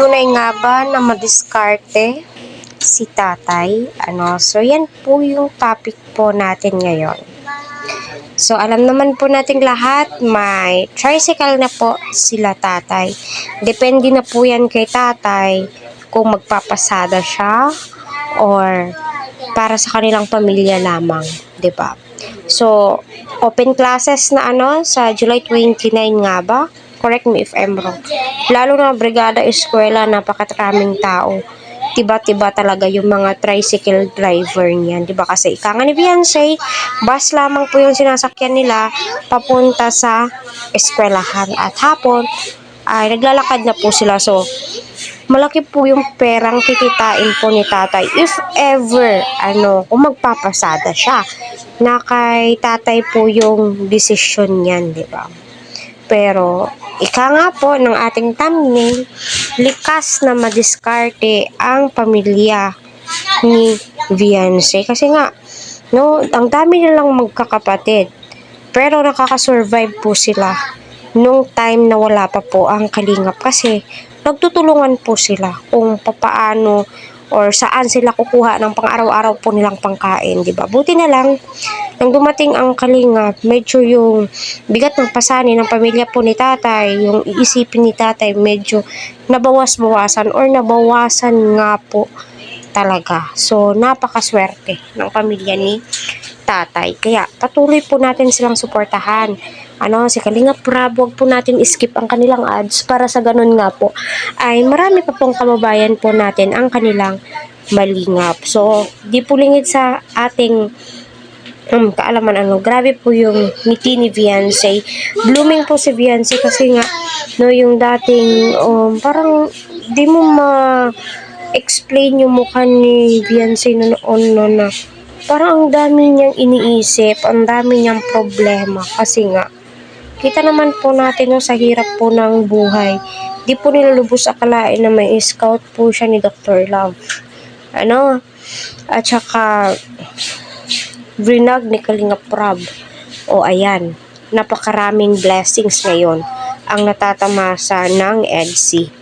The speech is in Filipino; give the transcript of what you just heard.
Tunay nga ba na madiskarte si tatay? So yan po yung topic po natin ngayon. So alam naman po nating lahat, may tricycle na po sila tatay. Depende na po yan kay tatay kung magpapasada siya or para sa kanilang pamilya lamang, 'di ba? So open classes na sa July 29 nga ba? Correct me if I'm wrong. Lalo na brigada eskwela, napakaraming tao. Tiba-tiba talaga yung mga tricycle driver niyan, 'di ba? Kasi ika nga ni Beyonce, bus lamang po yung sinasakyan nila papunta sa eskwelahan at hapon ay naglalakad na po sila. So malaki po yung perang kikitain po ni tatay if ever kung magpapasada siya, na kay tatay po yung desisyon niyan, 'di ba? Pero ika nga po ng ating thumbnail, likas na madiskarte ang pamilya ni Beyonce. Kasi nga, ang dami nilang magkakapatid. Pero nakakasurvive po sila nung time na wala pa po ang kalingap. Kasi nagtutulungan po sila kung papaano or saan sila kukuha ng pang-araw-araw po nilang pangkain, di ba? Buti na lang, nang dumating ang kalingap, medyo yung bigat ng pasanin ng pamilya po ni tatay, yung iisipin ni tatay, medyo nabawas-bawasan or nabawasan nga po talaga. So, napakaswerte ng pamilya ni tatay. Kaya, patuloy po natin silang suportahan. Si Kalingap Rab, huwag po natin skip ang kanilang ads para sa ganun nga po ay marami pa pong kababayan po natin ang kanilang malingap. So, di po lingid sa ating kaalaman grabe po yung ngiti ni Beyonce. Blooming po si Beyonce kasi nga yung dating parang di mo ma-explain yung mukha ni Beyonce noon na parang ang dami niyang iniisip, ang dami niyang problema kasi nga kita naman po natin sa hirap po ng buhay. Di po nila lubos akalain na may scout po siya ni Dr. Love. At saka brinag ni Kalingap Rab. Ayan, napakaraming blessings ngayon ang natatamasa ng EDSI.